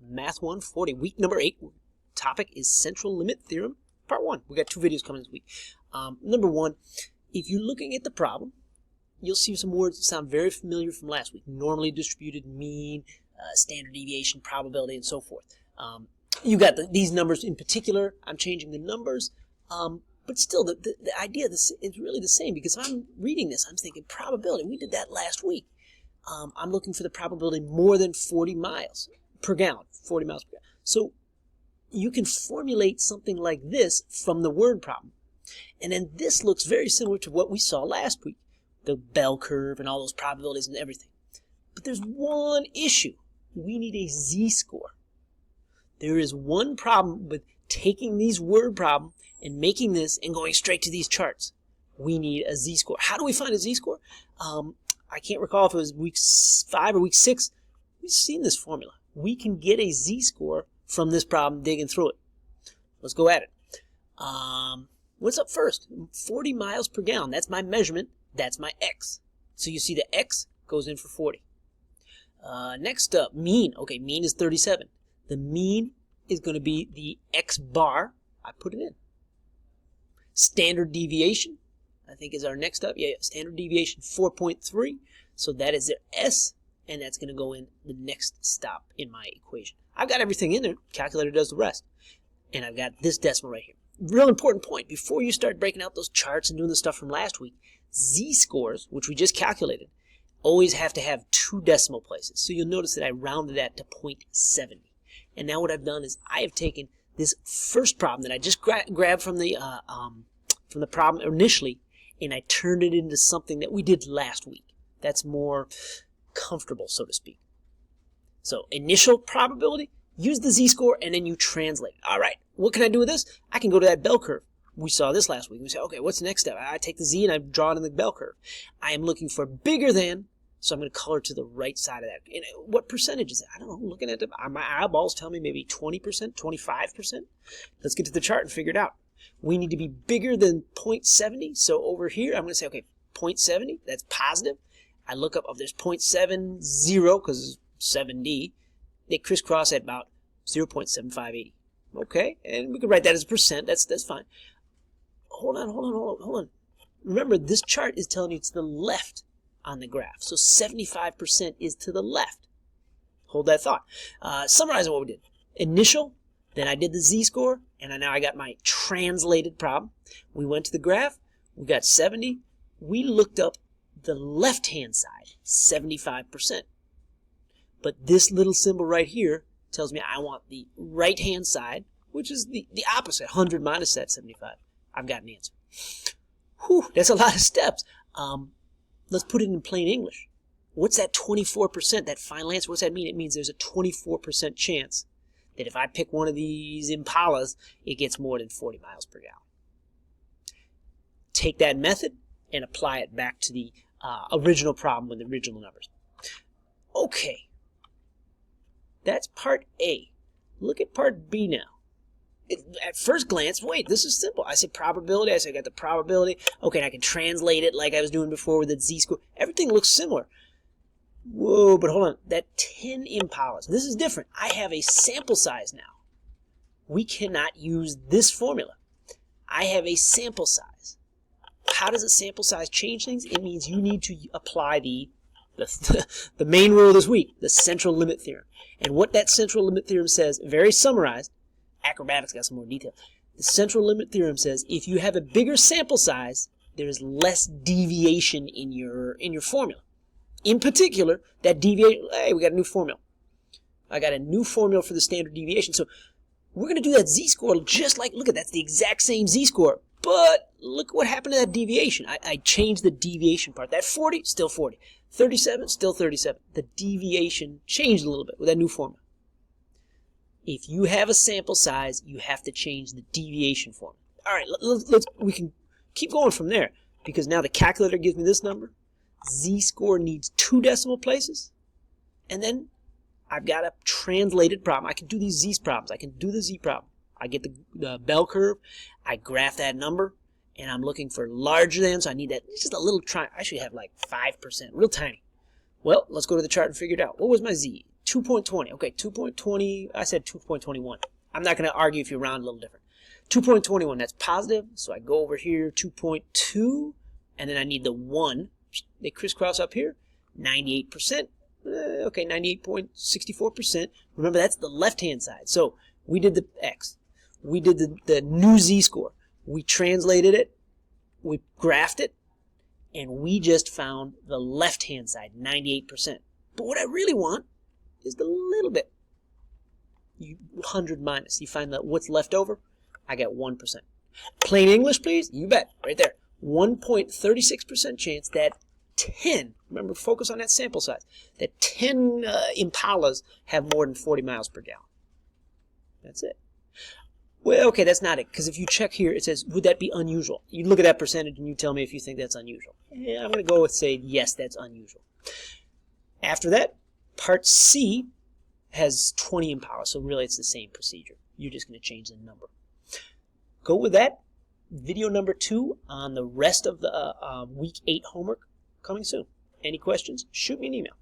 Math 140, week number 8. Topic is Central Limit Theorem, part 1. We got 2 videos coming this week. Number 1, if you're looking at the problem, you'll see some words that sound very familiar from last week. Normally distributed, mean, standard deviation, probability, and so forth. You got these numbers in particular. I'm changing the numbers, but still the idea is really the same, because if I'm reading this, I'm thinking probability. We did that last week. I'm looking for the probability more than 40 miles per gallon, 40 miles per gallon. So you can formulate something like this from the word problem. And then this looks very similar to what we saw last week, the bell curve and all those probabilities and everything. But there's one issue. We need a z-score. There is one problem with taking these word problem and making this and going straight to these charts. We need a z-score. How do we find a z-score? I can't recall if it was week 5 or week 6. We've seen this formula. We can get a z-score from this problem digging through it. Let's go at it. What's up first? 40 miles per gallon. That's my measurement. That's my x. So you see the x goes in for 40. Next up, mean. Okay, mean is 37. The mean is going to be the x bar. I put it in. Standard deviation, I think, is our next up. Yeah, standard deviation 4.3. So that is their S, and that's going to go in the next stop in my equation. I've got everything in there. Calculator does the rest. And I've got this decimal right here. Real important point. Before you start breaking out those charts and doing the stuff from last week, z-scores, which we just calculated, always have to have 2 decimal places. So you'll notice that I rounded that to 0.70. And now what I've done is I have taken this first problem that I just grabbed from the problem initially, and I turned it into something that we did last week. That's more comfortable, so to speak. So initial probability, use the z-score, and then you translate it. All right, what can I do with this? I can go to that bell curve. We saw this last week. We say, okay, what's the next step? I take the z and I draw it in the bell curve. I am looking for bigger than, so I'm going to color to the right side of that. And what percentage is it? I don't know. Looking at my eyeballs tell me maybe 20%, 25%. Let's get to the chart and figure it out. We need to be bigger than 0.70. So over here, I'm going to say, okay, 0.70, that's positive. I look up, oh, there's 0.70 because it's 7D. They crisscross at about 0.7580. Okay, and we can write that as a percent. That's fine. Hold on. Remember, this chart is telling you to the left on the graph. So 75% is to the left. Hold that thought. Summarizing what we did. Initial, then I did the z-score, and now I got my translated problem. We went to the graph. We got 70. We looked up the left-hand side, 75%. But this little symbol right here tells me I want the right-hand side, which is the opposite, 100 minus that 75. I've got an answer. Whew, that's a lot of steps. Let's put it in plain English. What's that 24%, that final answer? What's that mean? It means there's a 24% chance that if I pick one of these Impalas, it gets more than 40 miles per gallon. Take that method and apply it back to the original problem with the original numbers. Okay. That's part A. Look at part B now. At first glance, wait, this is simple. I said probability. I said I got the probability. Okay, and I can translate it like I was doing before with the z-score. Everything looks similar. Whoa, but hold on. That 10 Impalas. This is different. I have a sample size now. We cannot use this formula. I have a sample size. How does a sample size change things? It means you need to apply the main rule this week, the central limit theorem. And what that central limit theorem says, very summarized, Acrobatics got some more detail. The central limit theorem says if you have a bigger sample size, there is less deviation in your formula. In particular, that deviation, hey, we got a new formula. I got a new formula for the standard deviation. So we're going to do that z-score just like, look at that's the exact same z-score. But look what happened to that deviation. I changed the deviation part. That 40, still 40. 37, still 37. The deviation changed a little bit with that new formula. If you have a sample size, you have to change the deviation formula. All right, we can keep going from there, because now the calculator gives me this number. Z-score needs 2 decimal places, and then I've got a translated problem. I can do these Z problems. I can do the Z problem. I get the bell curve. I graph that number, and I'm looking for larger than, so I need that just a little I should have like 5%, real tiny. Well, let's go to the chart and figure it out. What was my Z? 2.20. Okay, 2.20. I said 2.21. I'm not going to argue if you round a little different. 2.21, that's positive. So I go over here, 2.2, and then I need the 1. They crisscross up here. 98%. Okay, 98.64%. Remember, that's the left-hand side. So we did the X. We did the new Z-score. We translated it. We graphed it. And we just found the left-hand side, 98%. But what I really want is the little bit. 100 minus. You find that what's left over? I got 1%. Plain English, please? You bet. Right there. 1.36% chance that 10, remember, focus on that sample size, that 10 Impalas have more than 40 miles per gallon. That's it. Well, okay, that's not it, because if you check here, it says, would that be unusual? You look at that percentage and you tell me if you think that's unusual. Yeah, I'm going to go with say, yes, that's unusual. After that, part C has 20 Impalas, so really it's the same procedure. You're just going to change the number. Go with that. Video number 2 on the rest of the week 8 homework coming soon. Any questions? Shoot me an email.